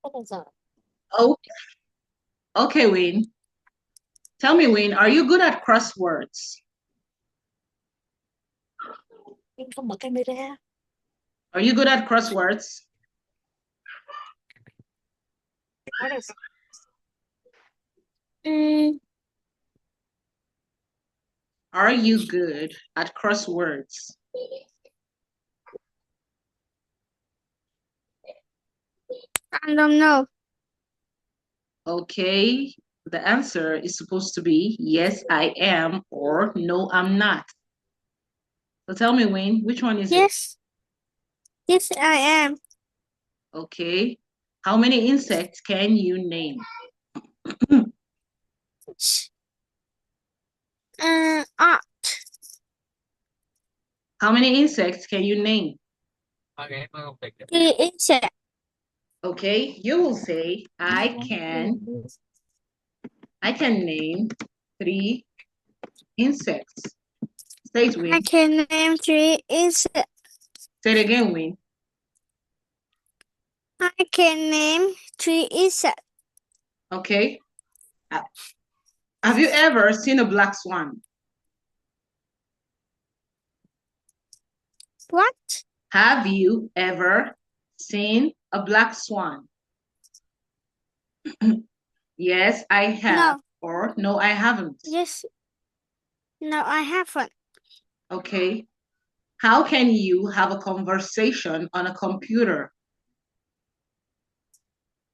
Oh, okay, Win. Tell me, Win, are you good at crosswords? Are you good at crosswords? Are you good at crosswords? I don't know. Okay, the answer is supposed to be yes, I am, or no, I'm not. So tell me, Wayne, which one is it? Yes. Yes, I am. Okay. How many insects can you name? Art. How many insects can you name? Three insect. Okay, you will say I can name 3 insects. Say it, I Win. can name 3 insect. Say it again, Win. I can name 3 insect. Okay. Uh, Have you ever seen a black swan? What? Have you ever seen a black swan? Yes, I have. No. Or no, I haven't. Yes. No, I haven't. Okay. How can you have a conversation on a computer?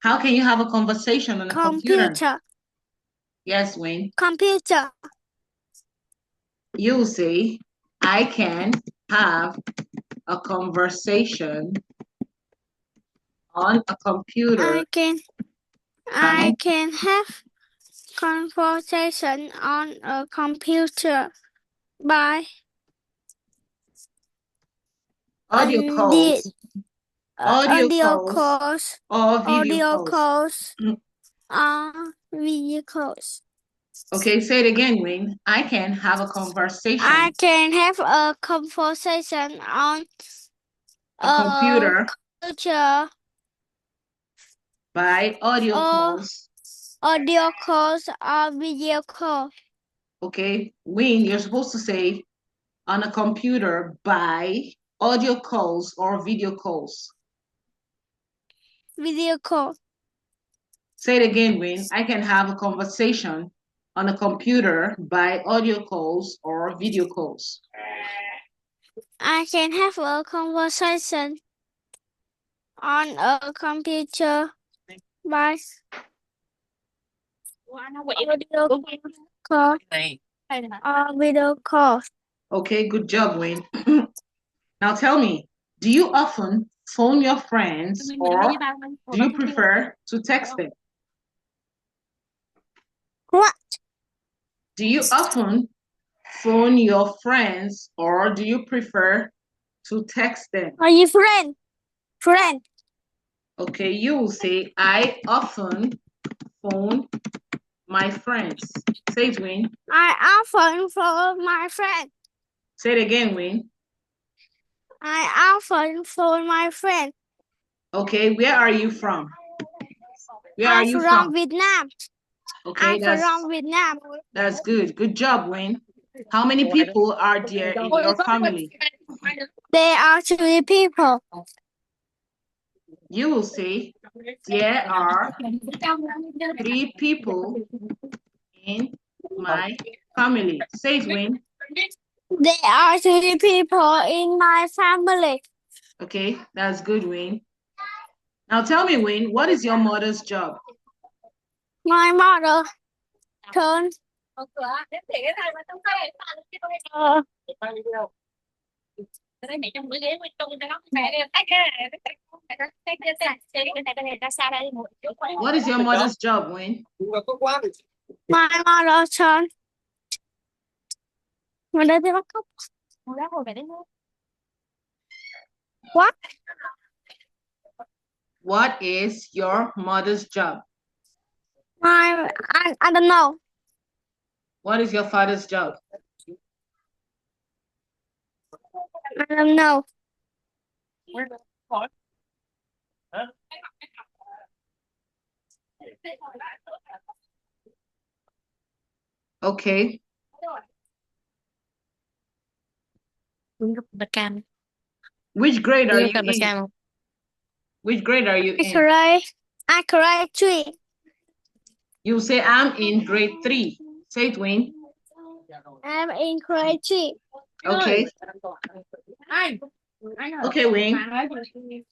How can you have a conversation on a computer? Computer. Yes, Wayne. Computer. You say, I can have a conversation on a computer. I can have conversation on a computer by Audio the calls, audio audio calls, calls, or video audio calls. calls, video calls. Okay, say it again, Wayne. I can have a conversation. I can have a conversation on A computer computer by audio or calls. audio calls or video call. Okay, Wayne, you're supposed to say on a computer by audio calls or video calls. Video call. Say it again, Wayne. I can have a conversation on a computer by audio calls or video calls. I can have a conversation on a computer by audio call or video call. Okay, good job, Wayne. Now tell me, do you often phone your friends or do you prefer to text them? What? Do you often phone your friends or do you prefer to text them? Are you friend? Friend. Okay, you will say, I often phone my friends. Say it, Wayne. I often phone my friend. Say it again, Wayne. I often phone my friend. Okay, where are you from? Where are I'm you from from? Vietnam. Okay, I'm from Vietnam. that's good. Good job, Wayne. How many people are there in your family? There are 3 people. You will say, there are 3 people in my family. Say it, Wayne. There are 3 people in my family. Okay, that's good, Wayne. Now tell me, Wayne, what is your mother's job? My mother turn What is your mother's job, Wayne? my mother turn. What? What is your mother's job? I don't know. What is your father's job? I don't know. Okay. Which grade are you in? Which grade are you in? I cry tree. You say I'm in grade 3. Say it, Wayne. I'm in grade 3. Okay. Okay, Wayne.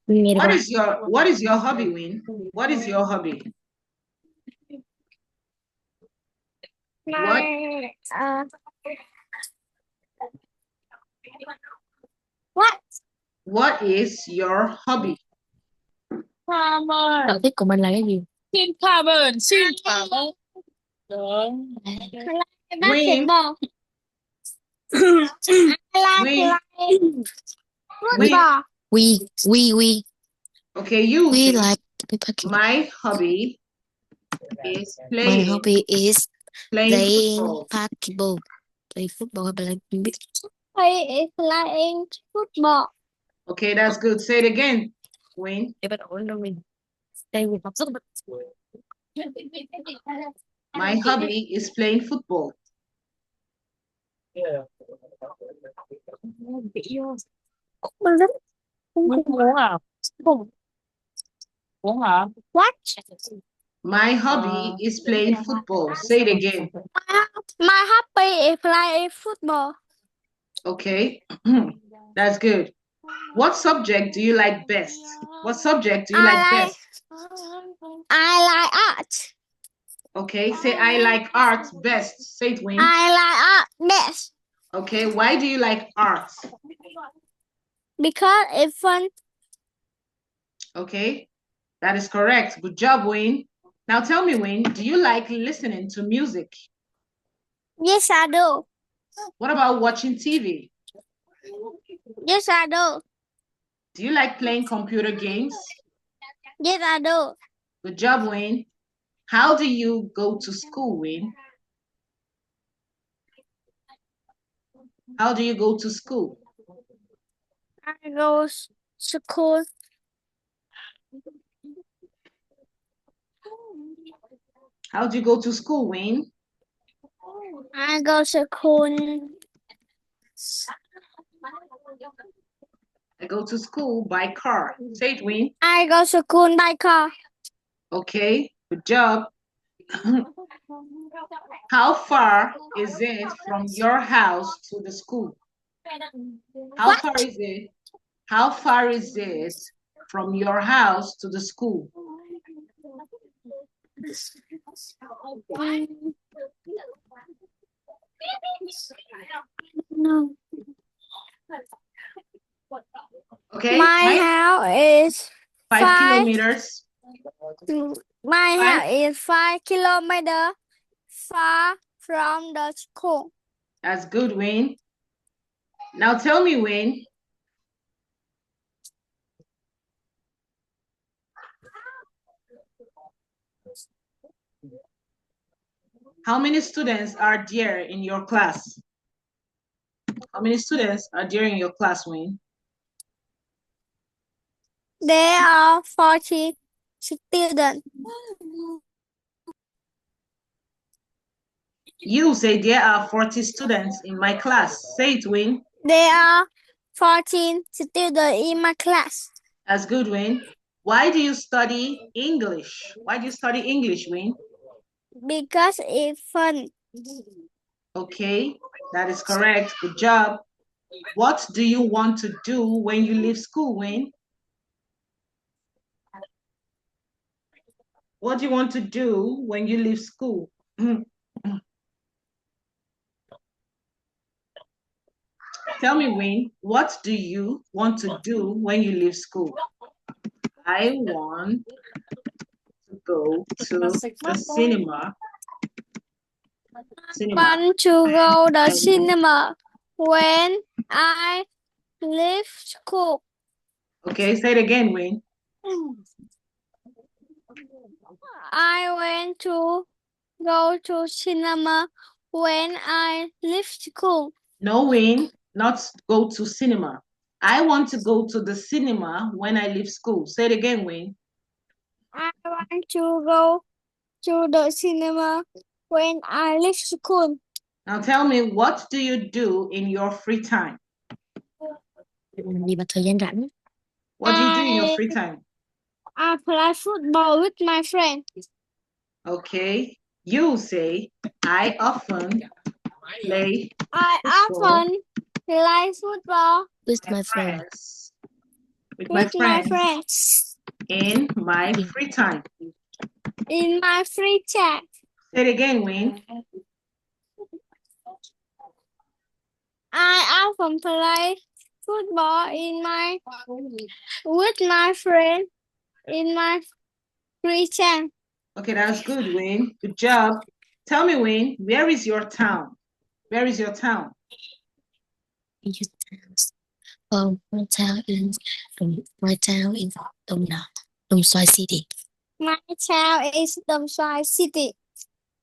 What is your hobby, Wayne? What is your hobby? My, what? What is your hobby? Sở thích của mình là cái gì? Xin cảm ơn, xin cảm ơn. Wayne. I like Wayne. We. Okay, you We say like my hobby is my hobby is playing football. basketball. Play football hay is playing football. Okay, that's good. Say it again, Wayne. để bắt đầu đâu mình. Đây mình học rất là My hobby is playing football. mình rất muốn à? Không. Muốn hả? What? My hobby is playing football. Say it again. My hobby is playing football. Okay, that's good. What subject do you like best? What subject do you like best? I like art. Okay, say I like art best. Say it, Wayne. I like art best. Okay, why do you like art? Because it's fun. Okay, that is correct. Good job, Wayne. Now tell me, Wayne, do you like listening to music? Yes, I do. What about watching TV? Yes, I do. Do you like playing computer games? Yes, I do. Good job, Wayne. How do you go to school, Wayne? How do you go to school? I go to school. How do you go to school, Wayne? I go to school. I go to school by car. Say it, Wayne. I go to school by car. Okay, good job. How far is it from your house to the school? How far is it? How far is it from your house to the school? No. Okay. My house is 5 kilometers. My house is 5 kilometers far from the school. That's good, Wayne. Now tell me, Wayne. How many students are there in your class? How many students are there in your class, Wayne? There are 40 students. You say there are 40 students in my class. Say it, Wayne. There are 14 students in my class. That's good, Wayne. Why do you study English? Why do you study English, Wayne? Because it's fun. Okay, that is correct. Good job. What do you want to do when you leave school, Wayne? What do you want to do when you leave school? Tell me, Wayne, what do you want to do when you leave school? I want to go to the cinema. Want to go to the cinema when I leave school. Okay, say it again, Wayne. I want to go to cinema when I leave school. No, Wayne, not go to cinema. I want to go to the cinema when I leave school. Say it again, Wayne. I want to go to the cinema when I leave school. Now tell me, what do you do in your free time? Đi vào thời gian rảnh. What do you do in your free time? I play football with my friends. Okay, you say, I often play I often play football With my friend. friends with with my my friends friends in my free time. in my free time. Say it again, Wayne. I often play football with my friend in my free time. Okay, that's good, Wayne. Good job. Tell me, Wayne, where is your town? Where is your town? My town is Đồng Xoài City. My town is Đồng Xoài City.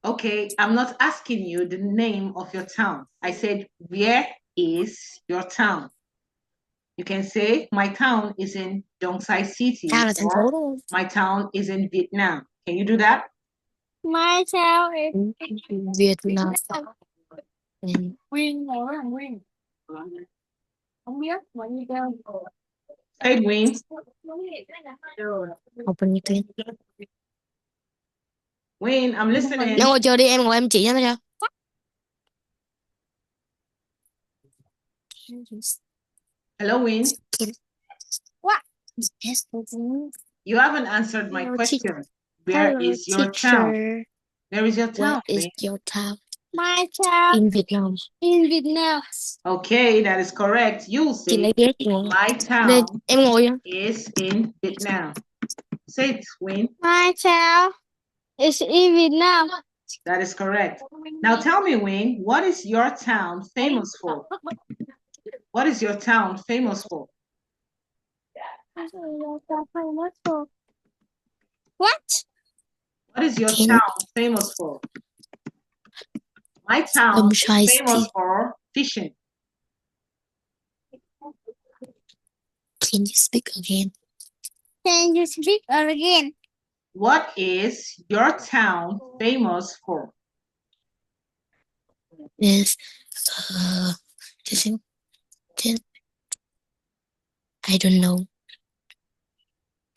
Okay, I'm not asking you the name of your town. I said, where is your town? You can say, my town is in Dong Sai City, Town là thành phố or đúng không? my town is in Vietnam. Can you do that? My town is Việt Nam. Nguyên ngồi với thằng Nguyên. Không biết mà như kêu. Say it, Wayne. Học bao nhiêu tiếng? Wayne, I'm listening. Nó ngồi chơi đi, em ngồi em chỉ cho nó cho. Hello, Wayne. what? You haven't answered my Hello, question. Where Hello, is your teacher. town? Where is your Where town, is Wayne? your town? My town In Vietnam. in Vietnam. Okay, that is correct. You Chị say, lấy ghế chị ngồi. my Đây, town em ngồi vô. is in Vietnam. Say it, Wayne. My town is in Vietnam. That is correct. Now tell me, Wayne, what is your town famous for? What is your town famous for? What? What is your Can- town famous for? My town Đồng is Xoài famous City. for fishing. Can you speak again? Can you speak again? What is your town famous for? Is this I don't know.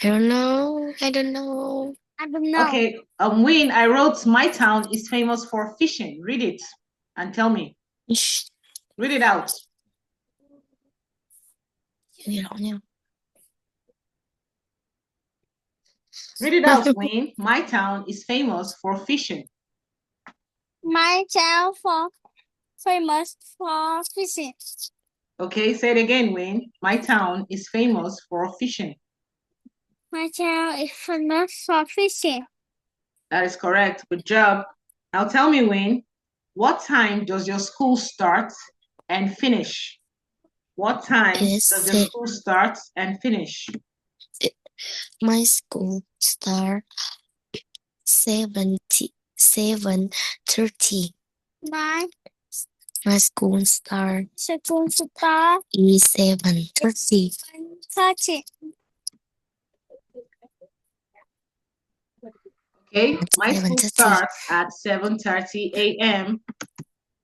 I don't know. I don't know. Okay, Wayne, I wrote my town is famous for fishing. Read it and tell me. Shh, Read it out. you know nha. Read it out, Wayne. My town is famous for fishing. My town famous for fishing. Okay, say it again, Wayne. My town is famous for fishing. My town is famous for fishing. That is correct. Good job. Now tell me, Wayne, what time does your school start and finish? What time Yes, does your school start and finish? My school start 7:30. My school start is 7:30. 30. Okay, my school 7:30. starts at 7:30 a.m.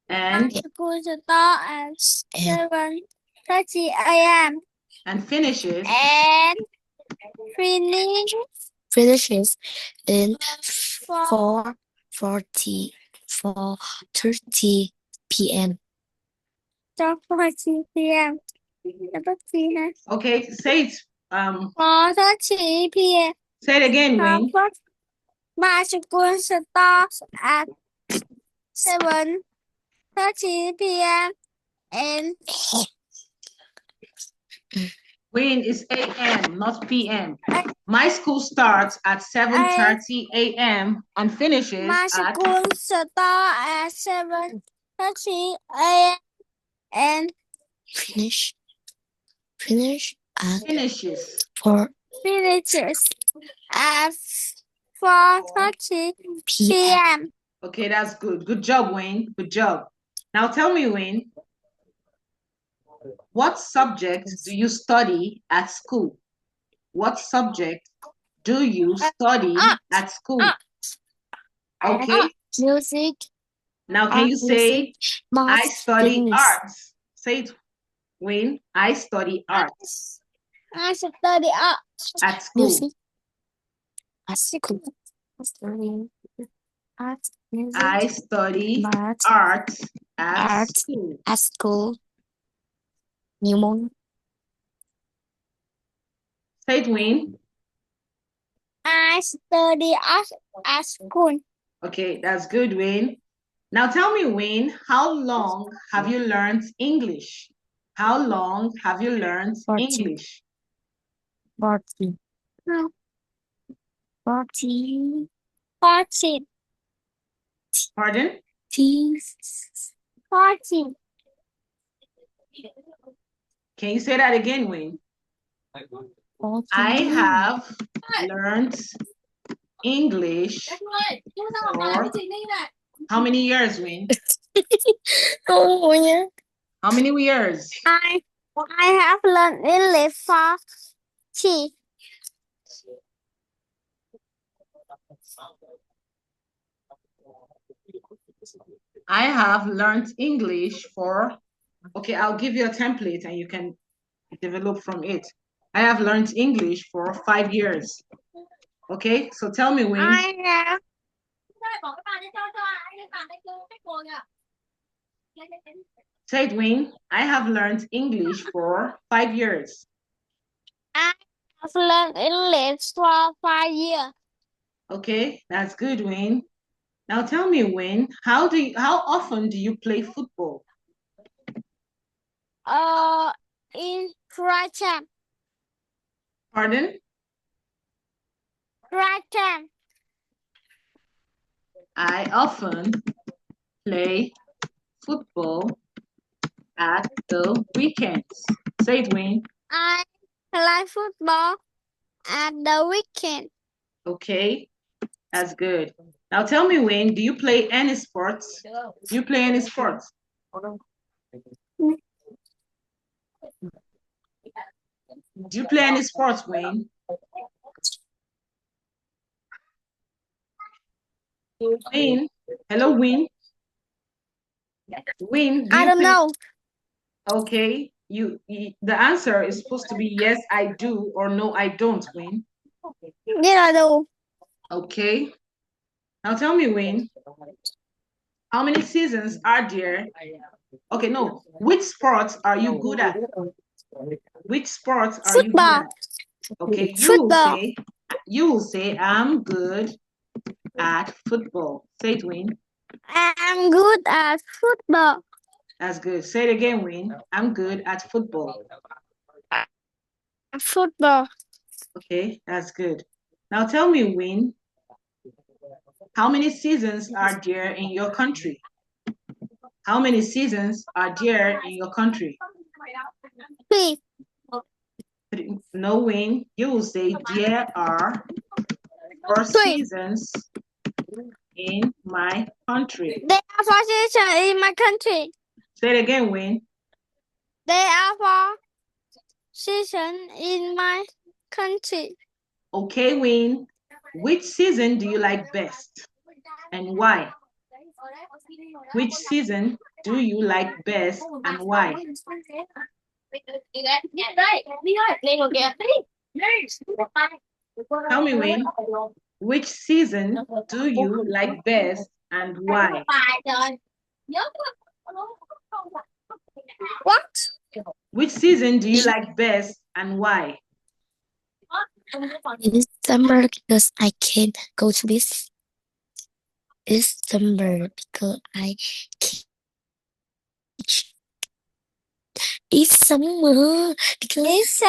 and School start at 7:30 a.m. and finishes and Finishes in 4:30 p.m. 4:30 p.m. okay, say it 4:30 p.m. say it again, Wayne. My school starts at 7:30 p.m. and Wayne is a.m., not p.m. My school starts at 7:30 a.m. and finishes my at school starts at 7:30 a.m. and Finish at finishes 4 finishes at 4:30 p.m. Okay, that's good. Good job, Wayne. Good job. Now tell me, Wayne, what subject do you study at school? What subject do you study at school? Okay. Music. Now can you say I study English. arts? Say it, Wayne. I study arts I study art. at school. Music. At school. I study art. Music. I study Art. art at Art. school. At school. Nhiều môn. Say it, Wayne. I study art at school. Okay, that's good, Wayne. Now tell me, Wayne, how long have you learned English? How long have you learned 14. English? 14. 14. 14. Pardon? 14. Can you say that again, Wayne? 14. I have learned English for how many years, Wayne? How many years? I have learned English for 3. I have learned English for, okay, I'll give you a template and you can develop from it. I have learned English for 5 years. Okay, so tell me, Wayne. I have Say it, Wayne. I have learned English for 5 years. learned English for 5 years. Okay, that's good, Wayne. Now tell me, Wayne, how often do you play football? In right time. Pardon? Right time. I often play football at the weekends. Say it, Wayne. I play football at the weekend. Okay, that's good. Now tell me, Wayne, do you play any sports? Do you play any sports? Do you play any sports, Wayne? Wayne? Hello, Wayne? Wayne, do I you don't play? know. Okay, the answer is supposed to be yes, I do, or no, I don't, Wayne. Yes, I do. Okay. Now tell me, Wayne, how many seasons are there? Okay, no. Which sports are you good at? Which sports are you good Football. at? Okay, Football. you will say I'm good at football. Say it, Wayne. I'm good at football. That's good. Say it again, Wayne. I'm good at football. Football. Okay, that's good. Now tell me, Wayne, how many seasons are there in your country? How many seasons are there in your country? 3. No, Wayne, you will say there are 4 seasons in my country. There are 4 seasons in my country. Say it again, Wayne. There are 4 seasons in my country. Okay, Wayne. Which season do you like best and why? Which season do you like best and why? Tell me, Wayne, which season do you like best and why? What? Which season do you like best and why? It's summer because I can't go to beach. It's summer because I can't. It's summer because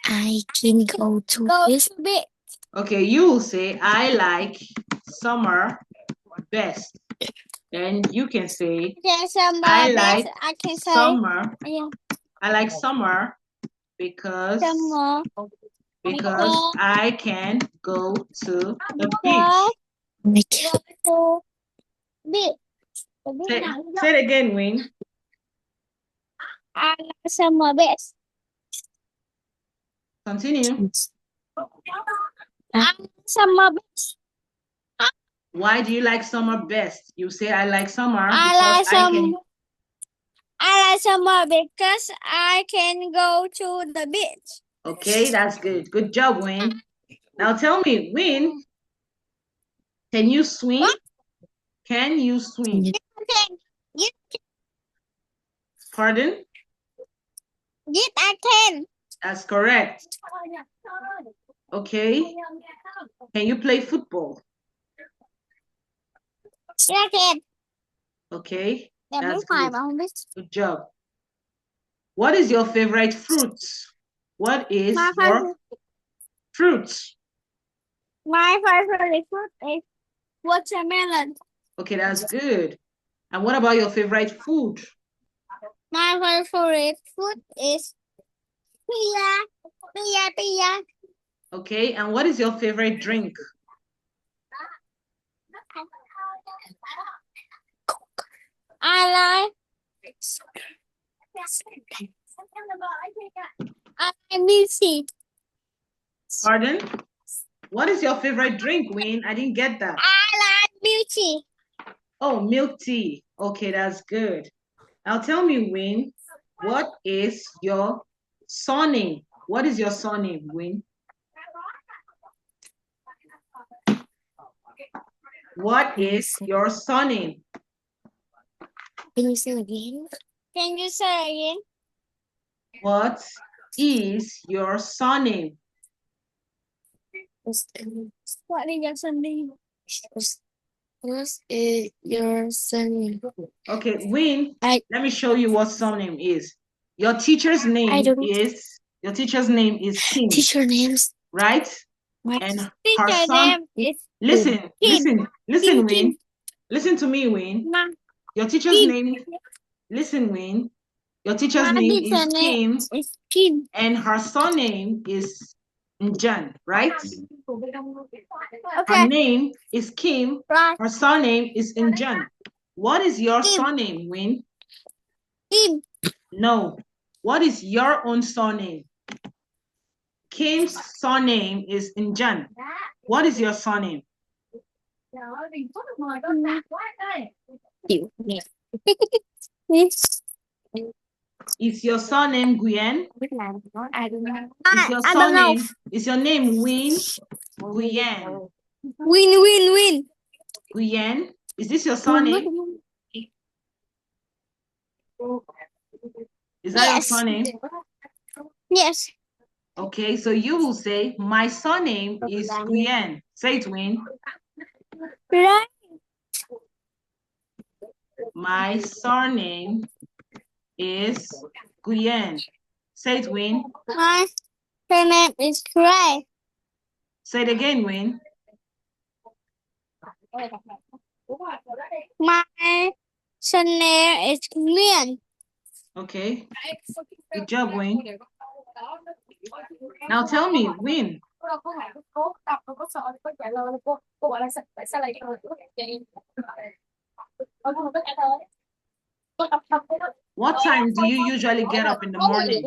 I can go to beach. Okay, you will say I like summer best. Then you can say I like summer. I like summer because I can go to the beach. Say it again, Wayne. I like summer best. Continue. Summer best. Why do you like summer best? You say I like summer I because like summer because I can go to the beach. Okay, that's good. Good job, Win. Now tell me, Win, can you swim? What? Can you swim? Yes, Pardon? yes, I can. That's correct. Okay. Can you play football? Yes, I can. Okay. Em That's biết hoài good. mà không biết. Good job. What is your favorite fruit? What is My your fruit? favorite fruit is watermelon. Okay, that's good. And what about your favorite food? My favorite food is pizza. Okay, and what is your favorite drink? I like milk. Pardon? What is your favorite drink, Win? I didn't get that. I like milk. Oh, milk tea. Okay, that's good. Now tell me, Win, what is your surname? What is your surname, Win? What is your surname? Can you say again? Can you say again? What is your surname? What is your surname? What is your surname? Okay, Win, I let me show you what surname is. Your teacher's name is Kim, teacher names. right? My And her teacher son, name is listen, Kim. listen, Kim. Win. Listen to me, Win. My Your teacher's Kim. name, listen, Win. Your teacher's My name teacher is name Kim, is Kim. and her surname is Njan, right? Her Okay. name is Kim, Right. her surname is Njan. What is your Kim. surname, Win? Kim. No. What is your own surname? Kim's surname is Njan. What is your surname? Is your surname Nguyen? I don't know. Is your name Win? Nguyen. Win. Nguyen? Is this your surname? Is that your surname? Yes. Okay, so you will say, my surname is Nguyen. Say it, Win. Right. My surname is Nguyen. Say it, Win. My surname is Gray. Say it again, Win. My surname is Nguyen. Okay. Good job, Win. Now tell me, Win, what time do you usually get up in the morning?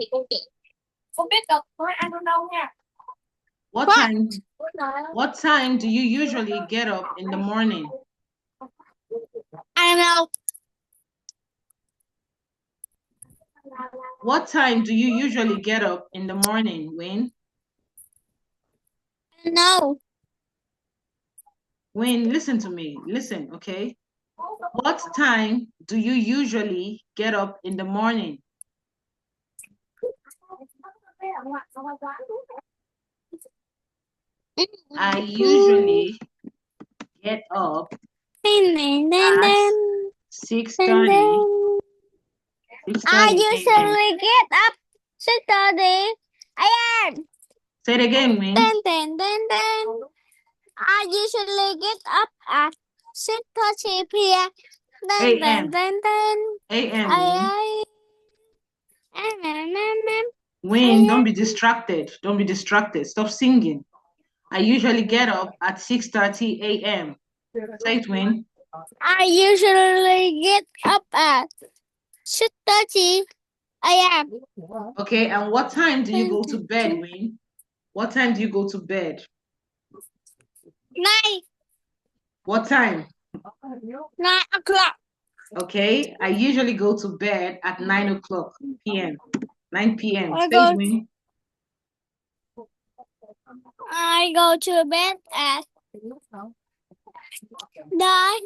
What time do you usually get up in the morning? I don't know. What time do you usually get up in the morning, Win? No. Win, listen to me. Listen, okay? What time do you usually get up in the morning? I usually get up at 6:30. I usually get up 6:30 a.m. Say it again, Win. I usually get up at 6:30 p.m. A.M. Win, don't be distracted. Don't be distracted. Stop singing. I usually get up at 6:30 a.m. Say it, Win. I usually get up at 6:30 a.m. Okay, and what time do you go to bed, Win? What time do you go to bed? 9. What time? 9 o'clock. Okay, I usually go to bed at 9 o'clock p.m. 9 p.m. I Say it, go, Win. I go to bed at 9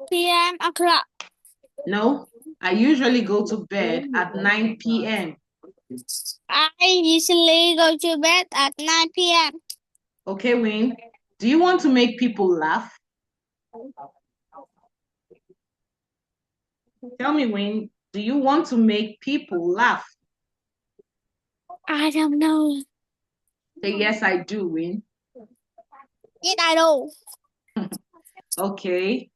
p.m. o'clock. No, I usually go to bed at 9 p.m. I usually go to bed at 9 p.m. Okay, Win. Do you want to make people laugh? Tell me, Win, do you want to make people laugh? I don't know. Say, yes, I do, Win. Yes, I do. Okay.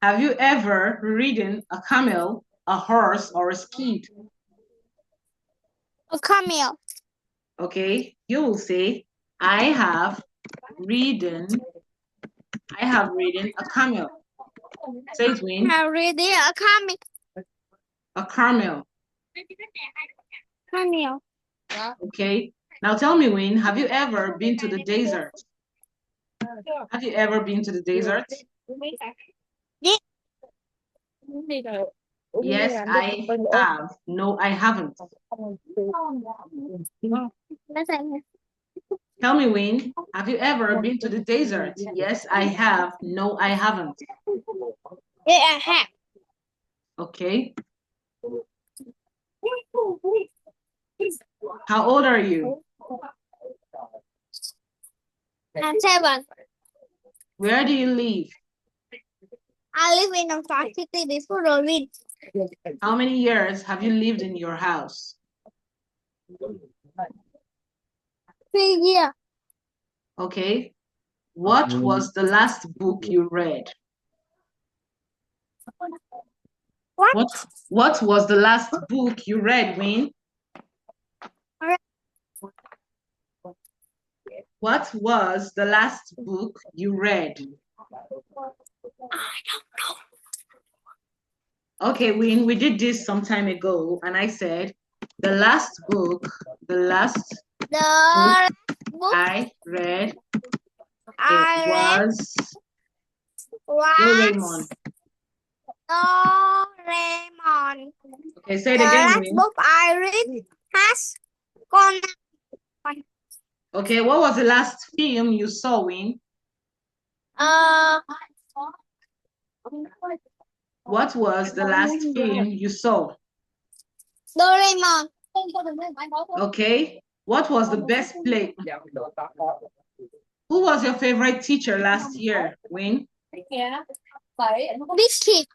Have you ever ridden a camel, a horse, or a steed? A camel. Okay, you will say, I have ridden a camel. Say it, Win. I read a camel. A camel. Camel. Okay. Now tell me, Win, have you ever been to the desert? Have you ever been to the desert? Yes. Yes, I have. No, I haven't. Tell me, Win, have you ever been to the desert? Yes, I have. No, I haven't. Yes, I have. Okay. How old are you? I'm 7. Where do you live? I live in a fast city before the wind. How many years have you lived in your house? 3 years. Okay. What was the last book you read? What was the last book you read, Win? What was the last book you read? I don't know. Okay, Win, we did this some time ago, and I said the last book The last book I read, I read was was Doraemon. Doraemon. Okay, say it The again, last Win. book I read has Conan. Okay, what was the last film you saw, Win? What was the last film you saw? Doraemon. Okay, what was the best play? Who was your favorite teacher last year, Win? Biscuit.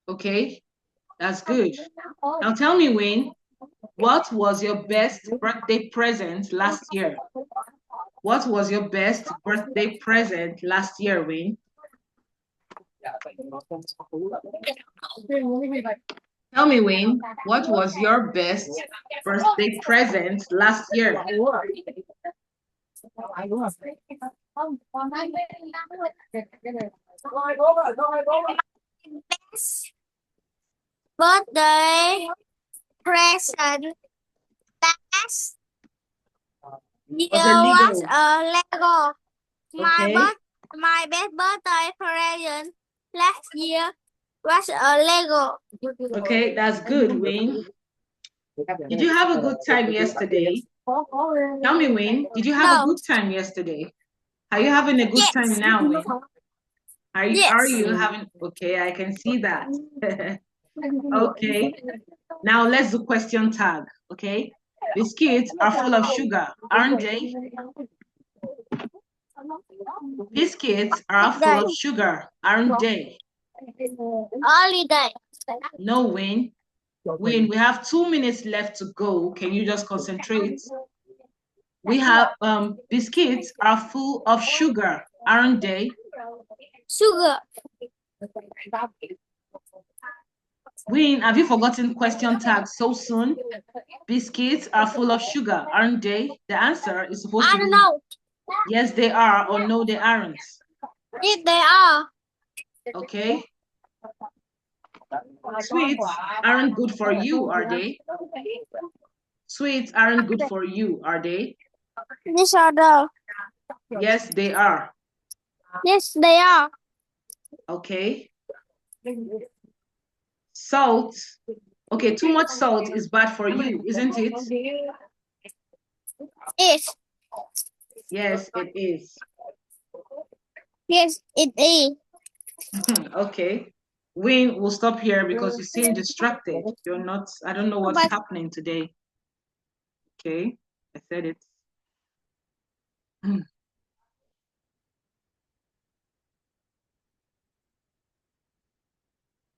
Okay, that's good. Now tell me, Win, what was your best birthday present last year? What was your best birthday present last year, Win? Tell me, Win, what was your best birthday present last year? Best birthday present last year was a Lego. Okay. My best birthday present last year was a Lego. Okay, that's good, Win. Did you have a good time yesterday? Tell me, Win, did you have a good time yesterday? Are you having a good time now, Win? Are you having, okay, I can see that. Okay, now let's do question tag, okay? Biscuits are full of sugar, aren't they? Biscuits are full of sugar, aren't they? Holiday. No, Win. Win, we have 2 minutes left to go. Can you just concentrate? We have biscuits are full of sugar, aren't they? Sugar. Win, have you forgotten question tag so soon? Biscuits are full of sugar, aren't they? The answer is supposed to be I don't know. yes, they are, or no, they aren't. Yes, they are. Okay. Sweets aren't good for you, are they? Sweets aren't good for you, are they? Yes, are the. Yes, they are. Yes, they are. Okay. Salt. Okay, too much salt is bad for you, isn't it? Yes. Yes, it is. Yes, it is. Okay. Win, we'll stop here because you seem distracted. You're not, I don't know what's But happening today. Okay, I said it.